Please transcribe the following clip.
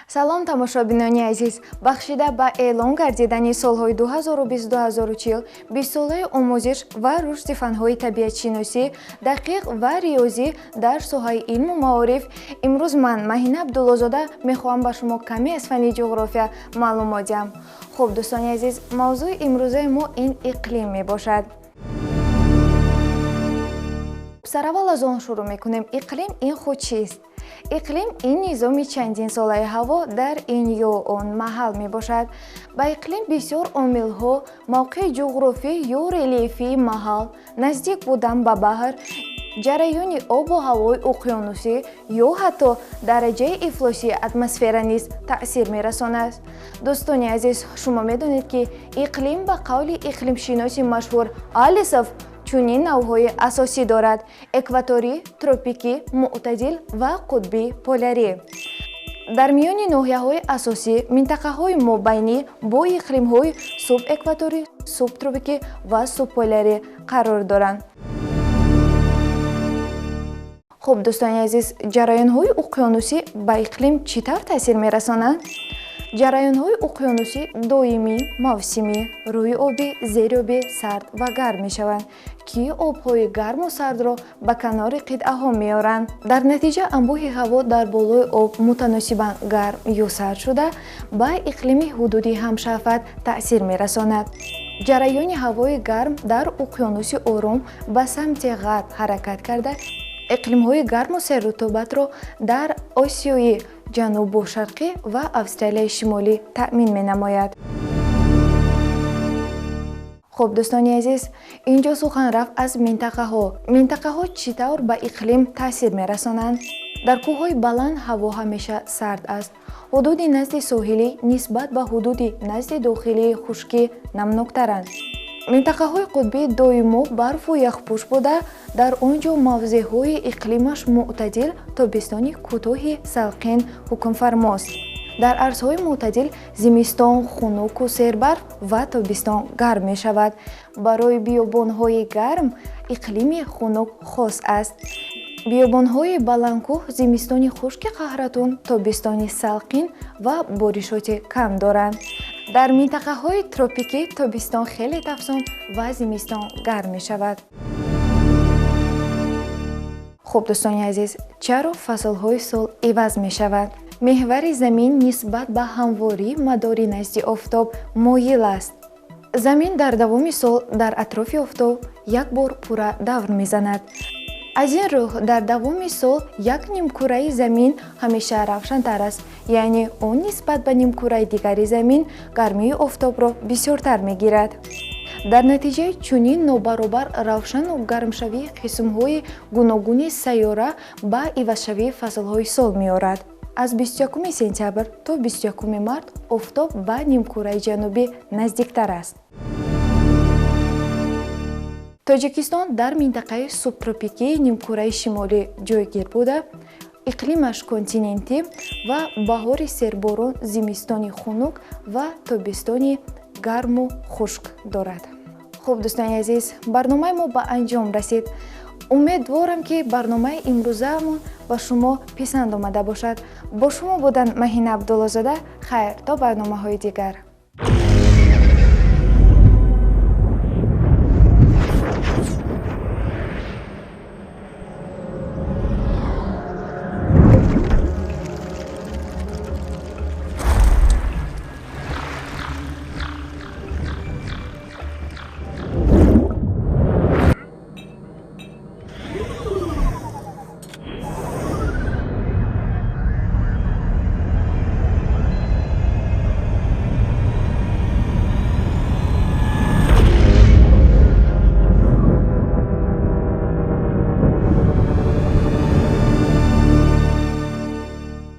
салом тамошобинони азиз, бахшида ба эълон гардидани солҳои 2020-2040 20-солаи омӯзиш ва рушди фанҳои табиатшиносӣ, дақиқ ва риёзӣ дар соҳаи илму маориф, имрӯз ман Маҳина Абдуллозода мехоҳам ба шумо каме аз фанни ҷуғрофия маълумот диҳам. Хуб дӯстони азиз, мавзӯи имрӯзаи мо ин иқлим мебошад. Сараввал аз он шурӯъ мекунем. Иқлим ин худ чист? Иқлим ин низоми чандин солаи ҳаво дар ин ё он маҳал мебошад. Ба иқлим бисёр омилҳо, мавқеи ҷуғрофӣ ё релефии маҳал, наздик будан ба баҳр, ҷараёни обу ҳавои уқёнусӣ ё ҳатто дараҷаи ифлосии атмосфера низ таъсир мерасонад. Дӯстони азиз, шумо медонед ки иқлим ба қавли иқлимшиноси машҳур Алисов чунин навъҳои асосӣ дорад: экваторӣ, тропикӣ, мӯътадил ва қутбӣ полярӣ. Дар миёни ноҳияҳои асосӣ минтақаҳои мобайнӣ бо иқлимҳои субэкваторӣ, субтропикӣ ва субполярӣ қарор доранд. Хуб дӯстони азиз, ҷараёнҳои уқёнусӣ ба иқлим чӣ тавр таъсир мерасонанд? ҷараёнҳои уқёнусӣ доимӣ, мавсимӣ, рӯи обӣ, зеробӣ, сард ва гарм мешаванд, ки обҳои гарму сардро ба канори қитъаҳо меоранд. Дар натиҷа анбӯҳи ҳаво дар болои об мутаносибан гарм ё сард шуда, ба иқлими ҳудуди ҳамшафат таъсир мерасонад. ҷараёни ҳавои гарм дар уқёнуси Ором ба самти ғарб ҳаракат карда, иқлимҳои гарму серрутубатро дар Осиёи ҷанубу шарқӣ ва Австралияи шимолӣ таъмин менамояд. Хуб дӯстони азиз, инҷо сухан рафт аз минтақаҳо. Минтақаҳо чӣ тавр ба иқлим таъсир мерасонанд? Дар кӯҳҳои баланд ҳаво ҳамеша сард аст. ҳудуди назди соҳилӣ нисбат ба ҳудуди назди дохилии хушкӣ намноктаранд. минтақаҳои қутбӣ доимо барфу яхпӯш буда, дар он ҷо мавзеъҳои иқлимаш мӯътадил, тобистони кӯтоҳи салқин ҳукмфармост. Дар арзҳои мӯътадил зимистон хунуку сербарф ва тобистон гарм мешавад. Барои биёбонҳои гарм иқлими хунук хос аст. биёбонҳои баландкӯҳ зимистони хушки қаҳратон, тобистони салқин ва боришоти кам доранд. Дар минтақаҳои тропикӣ тобистон хеле тафсон ва зимистон гарм мешавад. хуб дӯстони азиз, чаро фаслҳои сол иваз мешавад? меҳвари замин нисбат ба ҳамворӣ мадори назди офтоб моил аст. замин дар давоми сол дар атрофи офтоб як бор пурра давр мезанад. аз ин рӯ дар давоми сол як нимкураи замин ҳамеша равшантар аст, яъне он нисбат ба нимкураи дигари замин гармии офтобро бисёртар мегирад. дар натиҷаи чунин нобаробар равшану гармшавии қисмҳои гуногуни сайёра ба ивазшавии фаслҳои сол меорад. аз 21 сентябр то 21 март офтоб ба нимкураи ҷанубӣ наздиктар аст. тоҷикистон дар минтақаи субтропикии нимкураи шимолӣ ҷойгир буда, иқлимаш континентӣ ва баҳори серборон, зимистони хунук ва тобистони гарму хушк дорад. хуб дӯстони азиз, барномаи мо ба анҷом расид. умедворам ки барномаи имрӯзаамон ба шумо писанд омада бошад. бо шумо буданд Маҳина Абдуллозода. Хайр, то барномаҳои дигар.